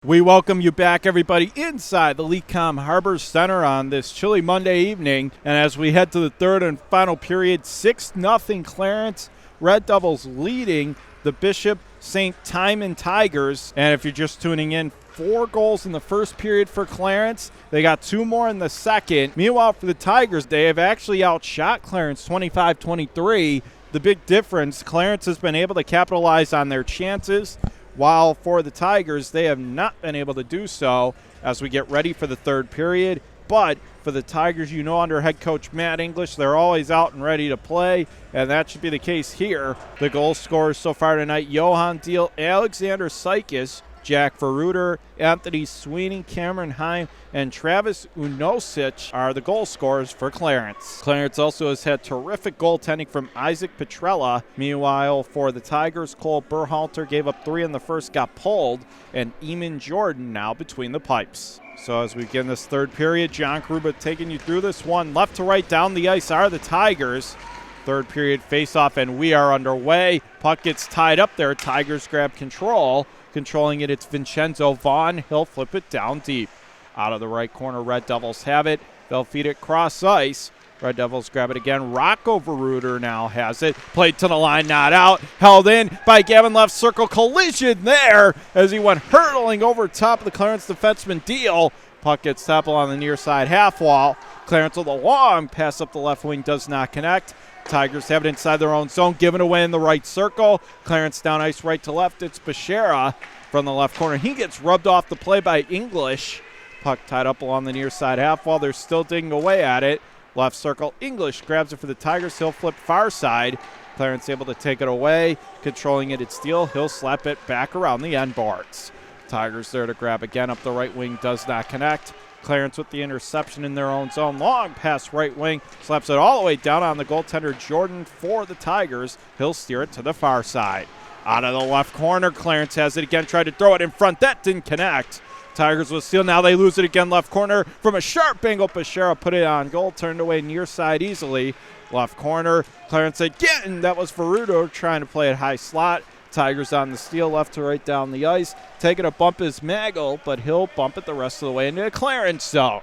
We welcome you back, everybody, inside the Lecom HarborCenter on this chilly Monday evening. And as we head to the third and final period, 6-0 Clarence Red Devils leading the Bishop St. Timon Tigers. And if you're just tuning in, 4 goals in the first period for Clarence. They got 2 more in the second. Meanwhile, for the Tigers, they have actually outshot Clarence 25-23. The big difference, Clarence has been able to capitalize on their chances, while for the Tigers, they have not been able to do so as we get ready for the third period. But for the Tigers, you know, under head coach Matt English, they're always out and ready to play, and that should be the case here. The goal scorers so far tonight, Johan Deal, Alexander Sykes, Jack Verruder, Anthony Sweeney, Cameron Heim, and Travis Unosic are the goal scorers for Clarence. Clarence also has had terrific goaltending from Isaac Petrella. Meanwhile, for the Tigers, Cole Berhalter gave up 3 in the first, got pulled, and Eamon Jordan now between the pipes. So as we begin this third period, John Kruba taking you through this one. Left to right down the ice are the Tigers. Third period face-off, and we are underway. Puck gets tied up there. Tigers grab control. Controlling it, it's Vincenzo Vaughn. He'll flip it down deep. Out of the right corner, Red Devils have it. They'll feed it cross ice. Red Devils grab it again. Rocco Verruder now has it. Played to the line, not out. Held in by Gavin, left circle. Collision there as he went hurtling over top of the Clarence defenseman Deal. Puck gets tackled on the near side half wall. Clarence with a long pass up the left wing does not connect. Tigers have it inside their own zone, given away in the right circle. Clarence down ice right to left. It's Bechera from the left corner. He gets rubbed off the play by English. Puck tied up along the near side half wall. They're still digging away at it. Left circle, English grabs it for the Tigers. He'll flip far side. Clarence able to take it away. Controlling it, it's Steele. He'll slap it back around the end boards. Tigers there to grab again up the right wing, does not connect. Clarence with the interception in their own zone. Long pass right wing. Slaps it all the way down on the goaltender Jordan for the Tigers. He'll steer it to the far side. Out of the left corner, Clarence has it again. Tried to throw it in front. That didn't connect. Tigers with steal. Now they lose it again. Left corner from a sharp angle. Bechera put it on goal. Turned away near side easily. Left corner. Clarence again. That was Verrudo trying to play it high slot. Tigers on the steal, left to right down the ice. Taking a bump is Maggle, but he'll bump it the rest of the way into the Clarence zone.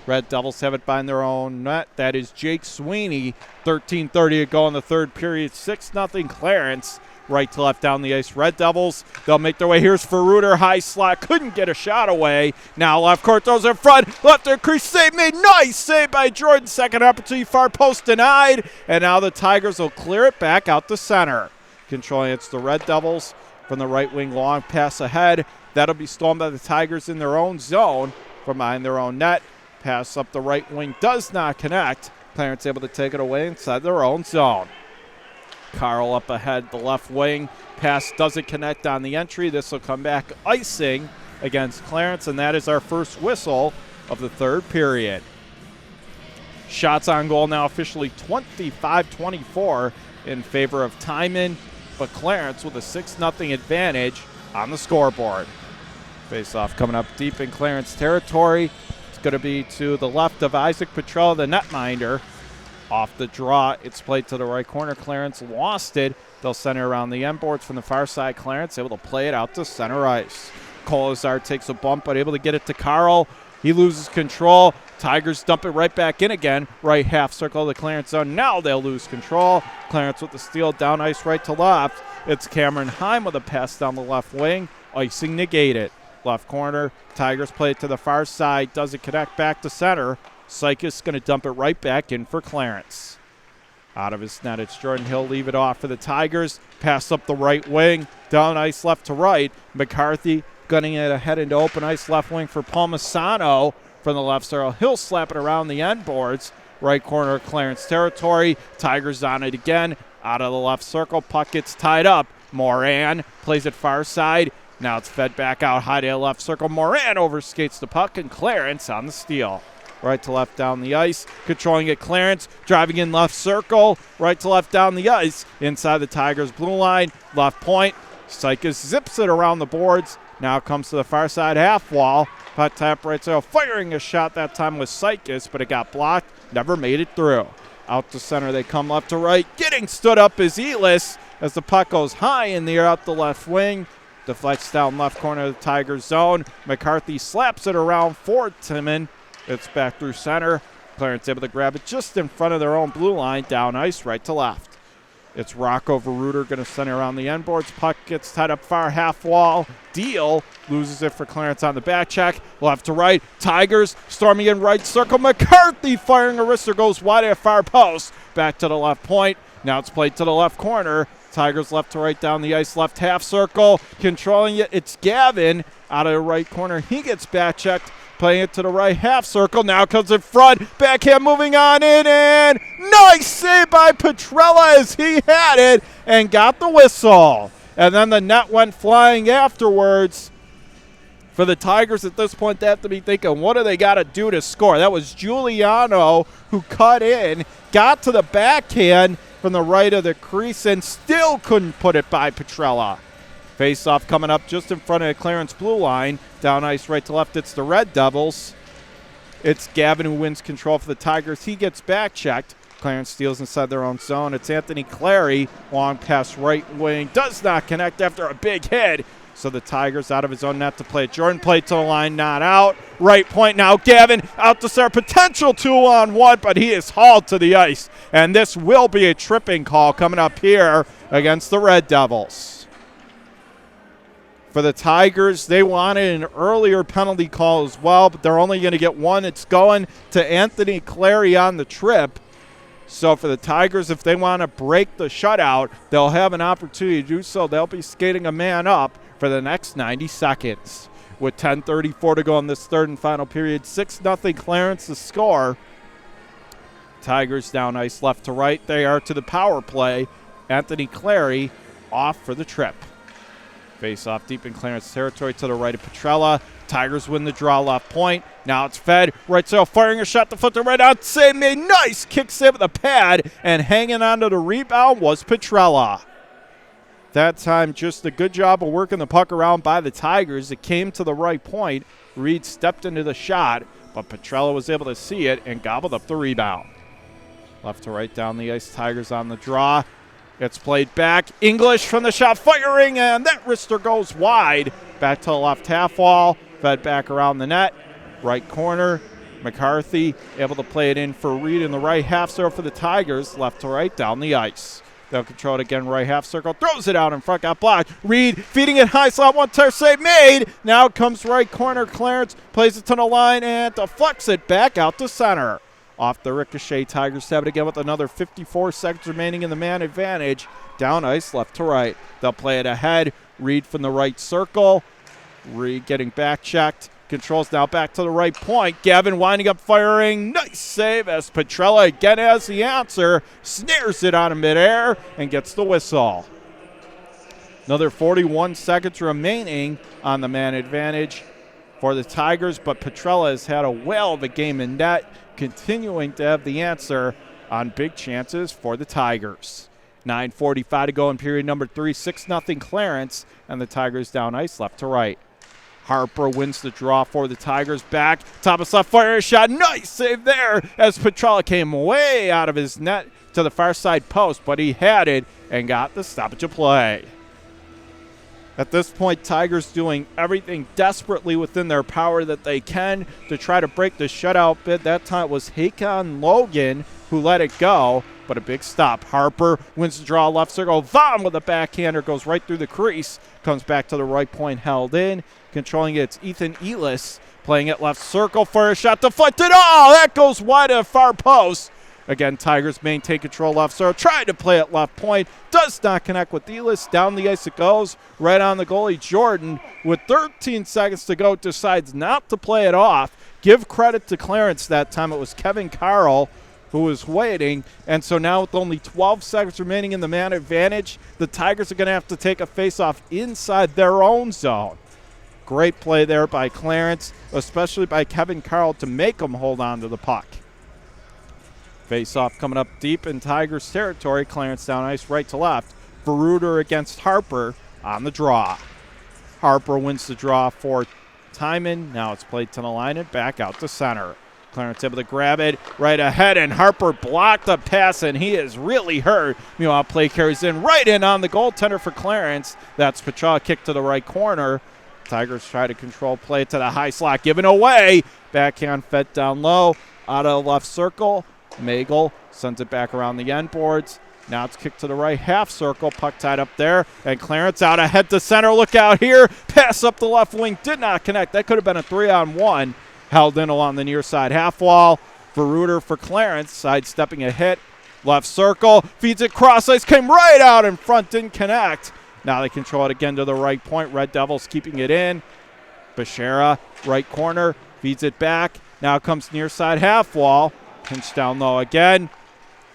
Red Devils have it behind their own net. That is Jake Sweeney. 13:30 to go in the third period. 6-0 Clarence. Right to left down the ice. Red Devils, they'll make their way. Here's Verruder, high slot. Couldn't get a shot away. Now left court throws in front. Left their crease save made. Nice save by Jordan. Second opportunity, far post denied. And now the Tigers will clear it back out to center. Controlling it's the Red Devils from the right wing, long pass ahead. That'll be stolen by the Tigers in their own zone from behind their own net. Pass up the right wing does not connect. Clarence able to take it away inside their own zone. Carl up ahead, the left wing. Pass doesn't connect on the entry. This will come back icing against Clarence, and that is our first whistle of the third period. Shots on goal now officially 25-24 in favor of Timon, but Clarence with a 6-0 advantage on the scoreboard. Face-off coming up deep in Clarence territory. It's going to be to the left of Isaac Petrella, the netminder. Off the draw, it's played to the right corner. Clarence lost it. They'll center around the end boards from the far side. Clarence able to play it out to center ice. Colazar takes a bump, but able to get it to Carl. He loses control. Tigers dump it right back in again. Right half circle of the Clarence zone. Now they'll lose control. Clarence with the steal down ice right to left. It's Cameron Heim with a pass down the left wing. Icing negated. Left corner. Tigers play it to the far side. Doesn't connect back to center. Sykes going to dump it right back in for Clarence. Out of his net, it's Jordan. He'll leave it off for the Tigers. Pass up the right wing. Down ice left to right. McCarthy gunning it ahead into open ice left wing for Palmisano from the left circle. He'll slap it around the end boards. Right corner, Clarence territory. Tigers on it again. Out of the left circle. Puck gets tied up. Moran plays it far side. Now it's fed back out high to the left circle. Moran overskates the puck, and Clarence on the steal. Right to left down the ice. Controlling it, Clarence. Driving in left circle. Right to left down the ice. Inside the Tigers' blue line. Left point. Sykes zips it around the boards. Now comes to the far side half wall. Puck tap right side. Firing a shot that time with Sykes, but it got blocked. Never made it through. Out to center, they come left to right. Getting stood up is Elis as the puck goes high in the air out the left wing. Deflects down left corner of the Tigers zone. McCarthy slaps it around for Timon. It's back through center. Clarence able to grab it just in front of their own blue line. Down ice, right to left. It's Rocco Veruter going to center around the end boards. Puck gets tied up far half wall. Deal loses it for Clarence on the back check. Left to right. Tigers storming in right circle. McCarthy firing a wrister, goes wide at far post. Back to the left point. Now it's played to the left corner. Tigers left to right down the ice, left half circle. Controlling it, it's Gavin out of the right corner. He gets back checked. Playing it to the right half circle. Now comes in front. Backhand moving on in. And nice save by Petrella as he had it and got the whistle. And then the net went flying afterwards. For the Tigers at this point, they have to be thinking, what do they got to do to score? That was Giuliano who cut in, got to the backhand from the right of the crease, and still couldn't put it by Petrella. Face-off coming up just in front of the Clarence blue line. Down ice right to left, it's the Red Devils. It's Gavin who wins control for the Tigers. He gets back checked. Clarence steals inside their own zone. It's Anthony Clary. Long pass right wing. Does not connect after a big hit. So the Tigers out of his own net to play. Jordan played to the line, not out. Right point now, Gavin out to center. Potential 2-on-1, but he is hauled to the ice. And this will be a tripping call coming up here against the Red Devils. For the Tigers, they wanted an earlier penalty call as well, but they're only going to get one. It's going to Anthony Clary on the trip. So for the Tigers, if they want to break the shutout, they'll have an opportunity to do so. They'll be skating a man up for the next 90 seconds. With 10:34 to go in this third and final period, 6-0 Clarence to score. Tigers down ice left to right. They are to the power play. Anthony Clary off for the trip. Face off deep in Clarence territory to the right of Petrella. Tigers win the draw left point. Now it's fed. Right side firing a shot to foot to right out. Save made. Nice kick save with the pad. And hanging on to the rebound was Petrella. That time just a good job of working the puck around by the Tigers. It came to the right point. Reed stepped into the shot, but Petrella was able to see it and gobbled up the rebound. Left to right down the ice. Tigers on the draw. It's played back. English from the shot firing, and that wrister goes wide. Back to the left half wall. Fed back around the net. Right corner. McCarthy able to play it in for Reed in the right half circle for the Tigers. Left to right down the ice. They'll control it again, right half circle. Throws it out in front, got blocked. Reed feeding it high slot. One tear save made. Now comes right corner. Clarence plays it to the line and deflects it back out to center. Off the ricochet, Tigers have it again with another 54 seconds remaining in the man advantage. Down ice, left to right. They'll play it ahead. Reed from the right circle. Reed getting back checked. Controls now back to the right point. Gavin winding up firing. Nice save as Petrella again has the answer. Snares it out of midair and gets the whistle. Another 41 seconds remaining on the man advantage for the Tigers, but Petrella has had a whale of a game in net, continuing to have the answer on big chances for the Tigers. 9:45 to go in period number 3. 6-0 Clarence, and the Tigers down ice left to right. Harper wins the draw for the Tigers. Back, top of left, fire shot. Nice save there as Petrella came way out of his net to the far side post, but he had it and got the stoppage of play. At this point, Tigers doing everything desperately within their power that they can to try to break the shutout bid. That time it was Hakon Logan who let it go, but a big stop. Harper wins the draw left circle. Vaughn with a backhander goes right through the crease. Comes back to the right point, held in. Controlling it, it's Ethan Elis playing it left circle for a shot deflected. Oh, that goes wide at far post. Again, Tigers maintain control left circle. Tried to play at left point. Does not connect with Elis. Down the ice it goes. Right on the goalie, Jordan, with 13 seconds to go, decides not to play it off. Give credit to Clarence that time. It was Kevin Carl who was waiting. And so now with only 12 seconds remaining in the man advantage, the Tigers are going to have to take a face-off inside their own zone. Great play there by Clarence, especially by Kevin Carl to make him hold on to the puck. Face-off coming up deep in Tigers territory. Clarence down ice right to left. Veruter against Harper on the draw. Harper wins the draw for Timon. Now it's played to the line and back out to center. Clarence able to grab it right ahead, and Harper blocked the pass, and he is really hurt. Meanwhile, play carries in right in on the goaltender for Clarence. That's Petrella, kick to the right corner. Tigers try to control play to the high slot, given away. Backhand fed down low, out of the left circle. Magel sends it back around the end boards. Now it's kicked to the right half circle. Puck tied up there, and Clarence out ahead to center. Look out here. Pass up the left wing. Did not connect. That could have been a 3-on-1. Held in along the near side half wall. Verruter for Clarence. Sidestepping a hit. Left circle. Feeds it cross ice. Came right out in front. Didn't connect. Now they control it again to the right point. Red Devils keeping it in. Bashera, right corner. Feeds it back. Now comes near side half wall. Pinch down low again.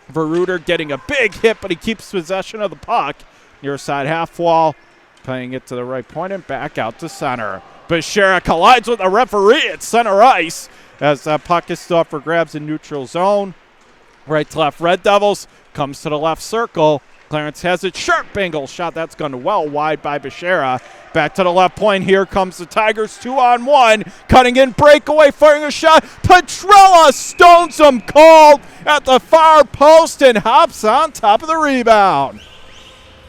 Verruter getting a big hit, but he keeps possession of the puck. Near side half wall. Playing it to the right point and back out to center. Bashera collides with the referee at center ice as that puck is still up for grabs in neutral zone. Right to left, Red Devils comes to the left circle. Clarence has it. Sharp angle shot. That's gone well wide by Bashera. Back to the left point. Here comes the Tigers 2-on-1. Cutting in, breakaway, firing a shot. Petrella stones him cold at the far post and hops on top of the rebound.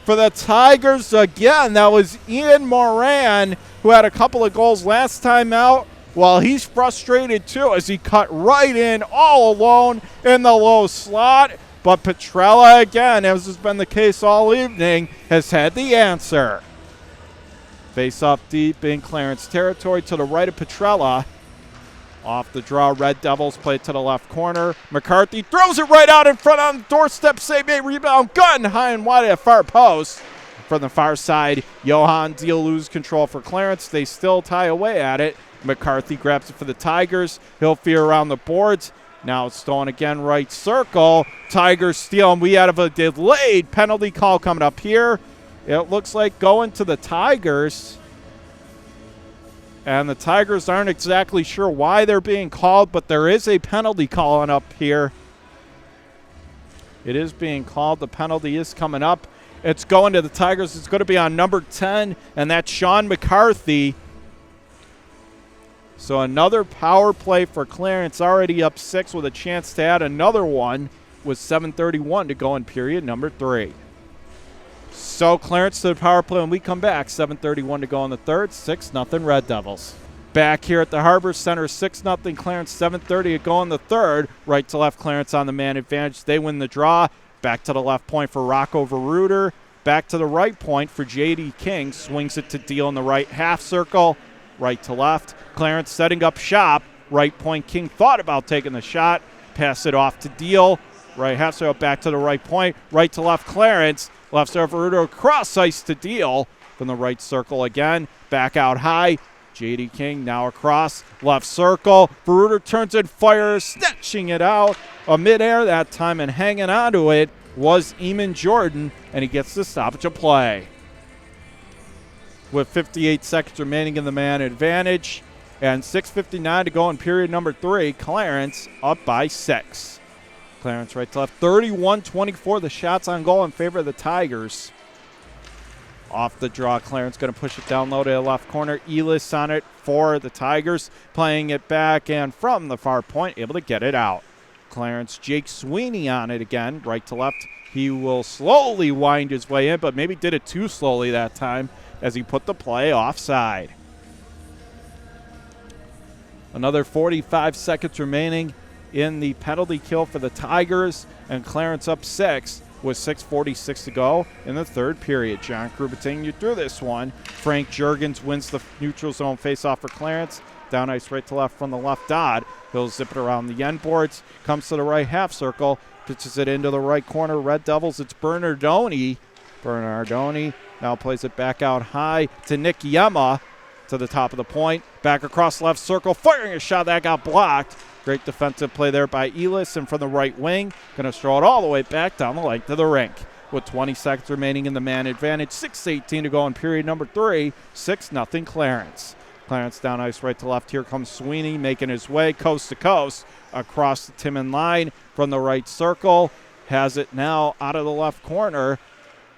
For the Tigers again, that was Ian Moran, who had a couple of goals last time out. Well, he's frustrated too as he cut right in all alone in the low slot. But Petrella, again, as has been the case all evening, has had the answer. Face off deep in Clarence territory to the right of Petrella. Off the draw, Red Devils play to the left corner. McCarthy throws it right out in front on the doorstep. Save made, rebound, gun high and wide at far post. From the far side, Johan Deal lose control for Clarence. They still tie away at it. McCarthy grabs it for the Tigers. He'll fear around the boards. Now it's stolen again, right circle. Tigers steal, and we have a delayed penalty call coming up here. It looks like going to the Tigers. And the Tigers aren't exactly sure why they're being called, but there is a penalty calling up here. It is being called. The penalty is coming up. It's going to the Tigers. It's going to be on number 10, and that's Sean McCarthy. So another power play for Clarence, already up 6 with a chance to add another one with 7:31 to go in period number 3. So Clarence to the power play when we come back. 7:31 to go in the third. 6-0 Red Devils. Back here at the HarborCenter, 6-0 Clarence, 7:30 to go in the third. Right to left, Clarence on the man advantage. They win the draw. Back to the left point for Rocco Verruter. Back to the right point for J.D. King. Swings it to Deal in the right half circle. Right to left. Clarence setting up shop. Right point. King thought about taking the shot. Pass it off to Deal. Right half circle back to the right point. Right to left Clarence. Left side Verruter cross ice to Deal. From the right circle again. Back out high. J.D. King now across. Left circle. Verruter turns and fires. Snatching it out. A midair that time and hanging on to it was Eamon Jordan. And he gets the stoppage of play. With 58 seconds remaining in the man advantage and 6:59 to go in period number 3, Clarence up by 6. Clarence right to left, 31-24, the shots on goal in favor of the Tigers. Off the draw, Clarence going to push it down low to the left corner. Elis on it for the Tigers, playing it back and from the far point, able to get it out. Clarence, Jake Sweeney on it again, right to left. He will slowly wind his way in, but maybe did it too slowly that time as he put the play offside. Another 45 seconds remaining in the penalty kill for the Tigers, and Clarence up 6 with 6:46 to go in the third period. John Krupa taking you through this one. Frank Juergens wins the neutral zone faceoff for Clarence. Down ice right to left from the left dot. He'll zip it around the end boards. Comes to the right half circle. Pitches it into the right corner. Red Devils, it's Bernardoni. Bernardoni now plays it back out high to Nick Yema to the top of the point. Back across left circle. Firing a shot that got blocked. Great defensive play there by Elis, and from the right wing, going to throw it all the way back down the length of the rink. With 20 seconds remaining in the man advantage, 6:18 to go in period number 3, 6-0 Clarence. Clarence down ice right to left. Here comes Sweeney making his way coast to coast across the Timon line from the right circle. Has it now out of the left corner.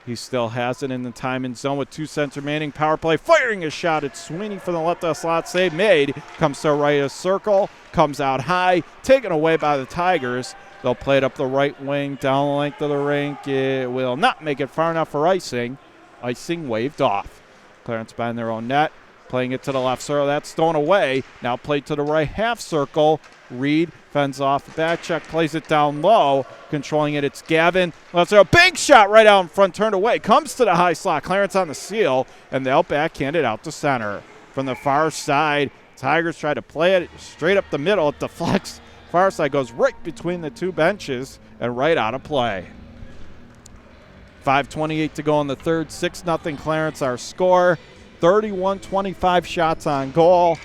He still has it in the Timon zone with 2 seconds remaining. Power play, firing a shot. It's Sweeney from the left of the slot. Save made. Comes to right of circle. Comes out high. Taken away by the Tigers. They'll play it up the right wing, down the length of the rink. It will not make it far enough for icing. Icing waved off. Clarence behind their own net. Playing it to the left circle. That's thrown away. Now played to the right half circle. Reed fends off the back check, plays it down low. Controlling it, it's Gavin. Let's go. Big shot right out in front, turned away. Comes to the high slot. Clarence on the seal, and they'll backhand it out to center. From the far side, Tigers try to play it straight up the middle. It deflects. Far side goes right between the 2 benches and right out of play. 5:28 to go in the third. 6-0 Clarence, our score. 31-25 shots on goal.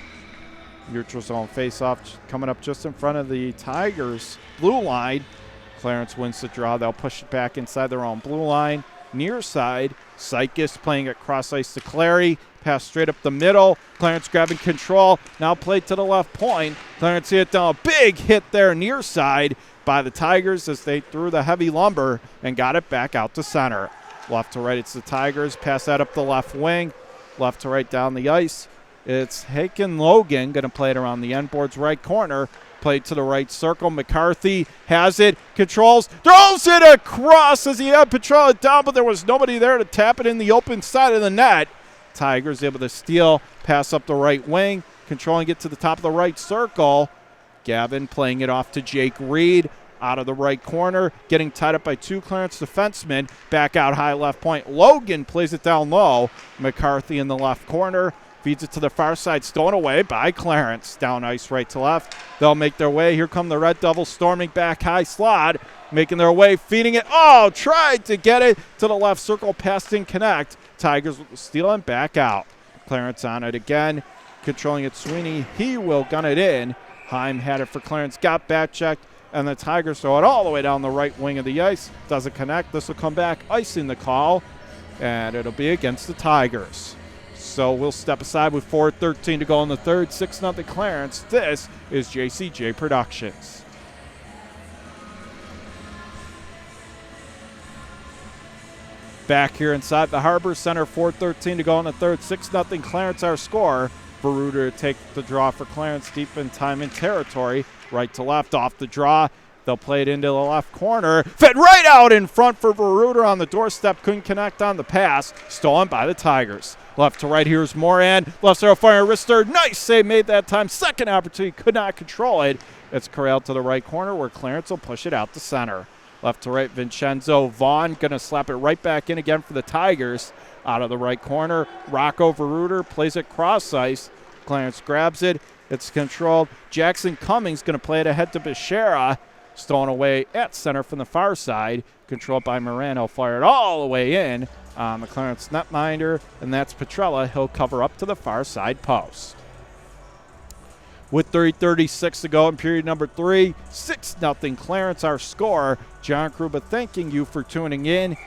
Neutral zone face-off coming up just in front of the Tigers' blue line. Clarence wins the draw. They'll push it back inside their own blue line. Near side, Sykes playing it cross ice to Clary. Pass straight up the middle. Clarence grabbing control. Now played to the left point. Clarence hit down a big hit there near side by the Tigers as they threw the heavy lumber and got it back out to center. Left to right, it's the Tigers. Pass that up the left wing. Left to right down the ice. It's Haken Logan going to play it around the end boards right corner. Played to the right circle. McCarthy has it, controls, throws it across as he had Petrella down, but there was nobody there to tap it in the open side of the net. Tigers able to steal, pass up the right wing, controlling it to the top of the right circle. Gavin playing it off to Jake Reed. Out of the right corner, getting tied up by 2 Clarence defensemen. Back out high left point. Logan plays it down low. McCarthy in the left corner. Feeds it to the far side, stolen away by Clarence. Down ice right to left. They'll make their way. Here come the Red Devils storming back high slot. Making their way, feeding it. Oh, tried to get it to the left circle. Pass didn't connect. Tigers stealing back out. Clarence on it again. Controlling it, Sweeney. He will gun it in. Heim had it for Clarence. Got back checked. And the Tigers throw it all the way down the right wing of the ice. Doesn't connect. This will come back. Icing the call. And it'll be against the Tigers. So we'll step aside with 4:13 to go in the third. 6-0 Clarence. This is JCJ Productions. Back here inside the HarborCenter. 4:13 to go in the third. 6-0 Clarence, our score. Veruder to take the draw for Clarence deep in Timon territory. Right to left off the draw. They'll play it into the left corner. Fed right out in front for Veruder on the doorstep. Couldn't connect on the pass. Stolen by the Tigers. Left to right, here's Moran. Left zero fire, wrister. Nice save made that time. Second opportunity, could not control it. It's corralled to the right corner where Clarence will push it out to center. Left to right, Vincenzo Vaughn going to slap it right back in again for the Tigers. Out of the right corner, Rocco Veruder plays it cross ice. Clarence grabs it. It's controlled. Jackson Cummings going to play it ahead to Beshara. Stolen away at center from the far side. Controlled by Morano. Fired all the way in on the Clarence netminder. And that's Petrella. He'll cover up to the far side post. With 3:36 to go in period number 3. 6-0 Clarence, our score. John Kruba thanking you for tuning in.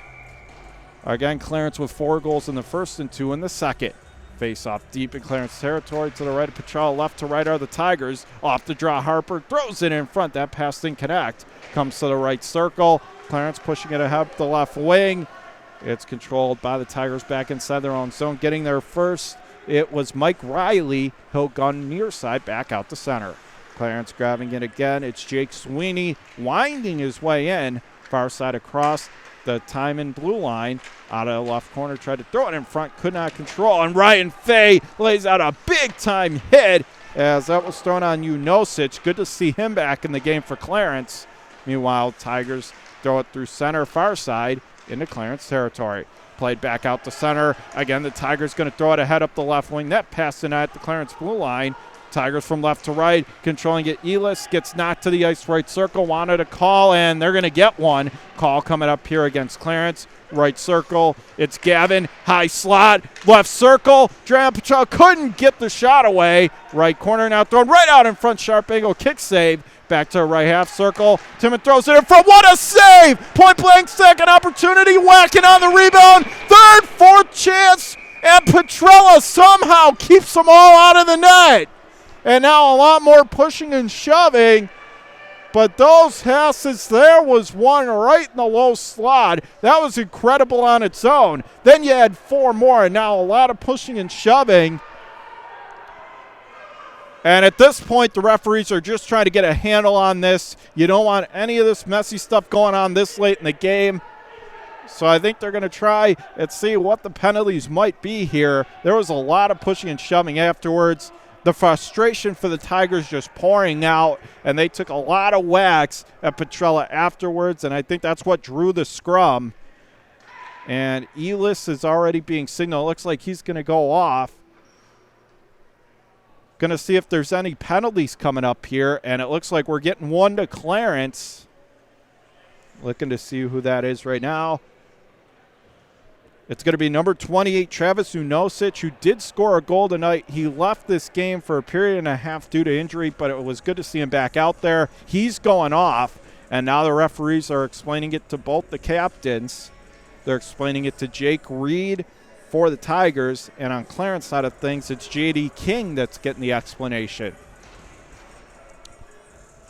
Again, Clarence with 4 goals in the first and 2 in the second. Face off deep in Clarence territory to the right of Petrella. Left to right are the Tigers. Off the draw, Harper throws it in front. That pass didn't connect. Comes to the right circle. Clarence pushing it ahead the left wing. It's controlled by the Tigers back inside their own zone. Getting there first, it was Mike Riley. He'll gun near side back out to center. Clarence grabbing it again. It's Jake Sweeney winding his way in. Far side across the Timon blue line. Out of the left corner, tried to throw it in front, could not control. And Ryan Fay lays out a big-time hit as that was thrown on Unosic. Good to see him back in the game for Clarence. Meanwhile, Tigers throw it through center, far side, into Clarence territory. Played back out to center. Again, the Tigers going to throw it ahead up the left wing. That pass tonight at the Clarence blue line. Tigers from left to right, controlling it. Elis gets knocked to the ice right circle, wanted a call, and they're going to get one. Call coming up here against Clarence. Right circle, it's Gavin, high slot, left circle. Dram Patrol couldn't get the shot away. Right corner now thrown right out in front, sharp angle, kick save. Back to right half circle. Timon throws it in front. What a save! Point blank, second opportunity, whacking on the rebound. Third, fourth chance, and Petrella somehow keeps them all out of the net. And now a lot more pushing and shoving. But those passes, there was one right in the low slot. That was incredible on its own. Then you had 4 more, and now a lot of pushing and shoving. And at this point, the referees are just trying to get a handle on this. You don't want any of this messy stuff going on this late in the game. So I think they're going to try and see what the penalties might be here. There was a lot of pushing and shoving afterwards. The frustration for the Tigers just pouring out, and they took a lot of whacks at Petrella afterwards, and I think that's what drew the scrum. And Elis is already being signaled. It looks like he's going to go off. Going to see if there's any penalties coming up here, and it looks like we're getting one to Clarence. Looking to see who that is right now. It's going to be number 28, Travis Unosic, who did score a goal tonight. He left this game for a period and a half due to injury, but it was good to see him back out there. He's going off, and now the referees are explaining it to both the captains. They're explaining it to Jake Reed for the Tigers, and on Clarence side of things, it's J.D. King that's getting the explanation.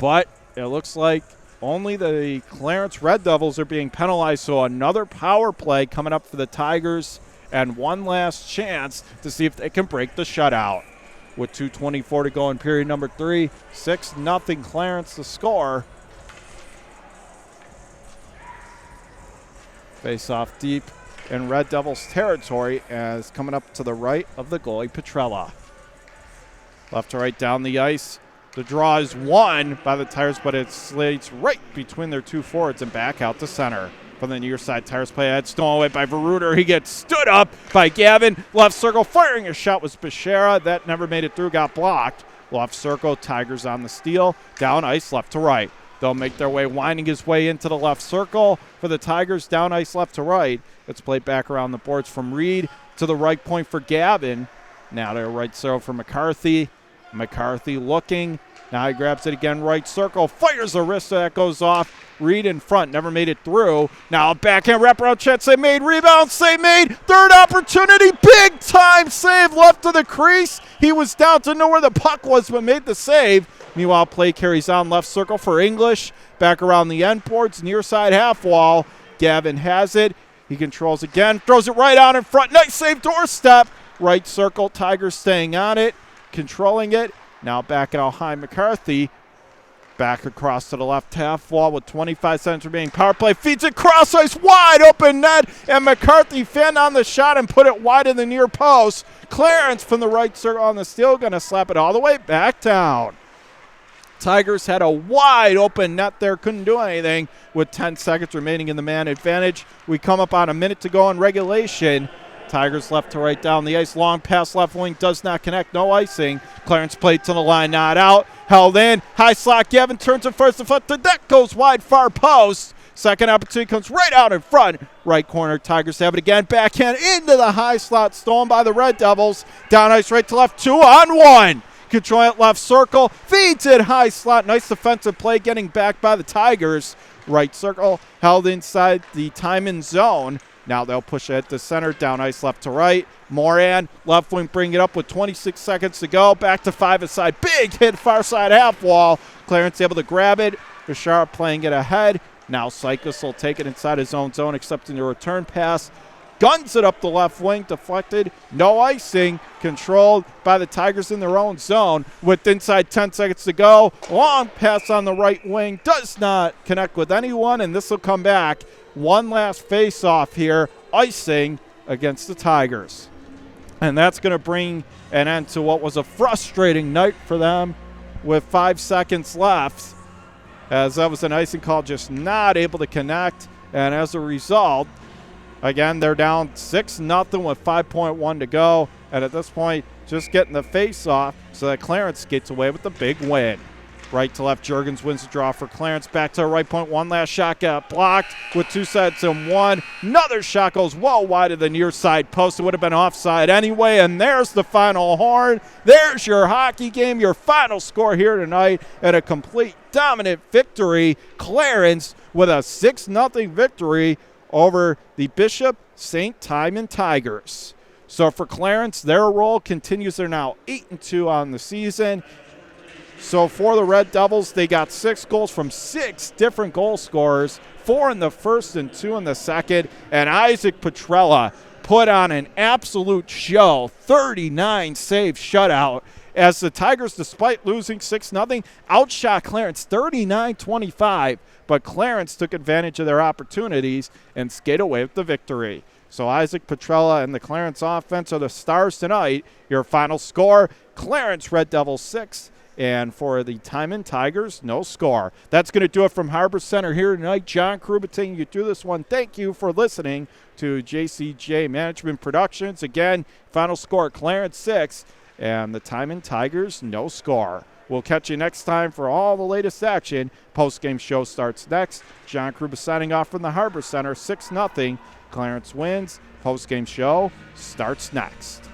But it looks like only the Clarence Red Devils are being penalized, so another power play coming up for the Tigers, and one last chance to see if they can break the shutout. With 2:24 to go in period number 3, 6-0 Clarence to score. Face off deep in Red Devils territory as coming up to the right of the goalie, Petrella. Left to right down the ice. The draw is won by the Tigers, but it slides right between their 2 forwards and back out to center. From the near side, Tigers play ahead, stolen away by Veruter. He gets stood up by Gavin. Left circle, firing a shot was Bechara. That never made it through, got blocked. Left circle, Tigers on the steal. Down ice, left to right. They'll make their way, winding his way into the left circle for the Tigers. Down ice, left to right. It's played back around the boards from Reed to the right point for Gavin. Now to right circle for McCarthy. McCarthy looking. Now he grabs it again, right circle. Fires a wrist, so that goes off. Reed in front, never made it through. Now a backhand wraparound chance, they made. Rebound, save made. Third opportunity, big time save left of the crease. He was down to know where the puck was, but made the save. Meanwhile, play carries on left circle for English. Back around the end boards, near side half wall. Gavin has it. He controls again, throws it right out in front. Nice save, doorstep. Right circle, Tigers staying on it, controlling it. Now back out high, McCarthy. Back across to the left half wall with 25 seconds remaining. Power play, feeds it cross ice, wide open net, and McCarthy fanned on the shot and put it wide in the near post. Clarence from the right circle on the steal, going to slap it all the way back down. Tigers had a wide open net there, couldn't do anything with 10 seconds remaining in the man advantage. We come up on a minute to go in regulation. Tigers left to right down the ice. Long pass left wing does not connect. No icing. Clarence played to the line, not out. Held in. High slot. Gavin turns it first to foot. The deck goes wide, far post. Second opportunity comes right out in front. Right corner. Tigers have it again. Backhand into the high slot. Stolen by the Red Devils. Down ice right to left. 2-on-1. Control it left circle. Feeds it high slot. Nice defensive play getting back by the Tigers. Right circle. Held inside the Timon zone. Now they'll push it to center, down ice left to right. Moran, left wing, bring it up with 26 seconds to go. Back to 5 aside. Big hit, far side half wall. Clarence able to grab it. Bechara playing it ahead. Now Cycus will take it inside his own zone, accepting the return pass. Guns it up the left wing, deflected. No icing, controlled by the Tigers in their own zone. With inside 10 seconds to go. Long pass on the right wing. Does not connect with anyone, and this will come back. One last face-off here, icing against the Tigers. And that's going to bring an end to what was a frustrating night for them with 5 seconds left, as that was an icing call, just not able to connect. And as a result, again, they're down 6-0 with 5.1 to go. And at this point, just getting the face-off so that Clarence gets away with the big win. Right to left, Juergens wins the draw for Clarence. Back to the right point, one last shot got blocked with 2 sets and 1. Another shot goes well wide of the near side post. It would have been offside anyway, and there's the final horn. There's your hockey game, your final score here tonight, and a complete dominant victory. Clarence with a 6-0 victory over the Bishop St. Timon Tigers. So for Clarence, their role continues. They're now 8-2 on the season. So for the Red Devils, they got 6 goals from 6 different goal scorers, 4 in the first and 2 in the second. And Isaac Petrella put on an absolute show, 39 save shutout, as the Tigers, despite losing 6-0, outshot Clarence 39-25. But Clarence took advantage of their opportunities and skated away with the victory. So Isaac Petrella and the Clarence offense are the stars tonight. Your final score, Clarence Red Devils 6. And for the Timon Tigers, no score. That's going to do it from HarborCenter here tonight. John Kruba taking you through this one. Thank you for listening to JCJ Management Productions. Again, final score, Clarence 6. And the Timon Tigers, no score. We'll catch you next time for all the latest action. Post-game show starts next. John Kruba signing off from the HarborCenter, 6-0. Clarence wins. Post-game show starts next.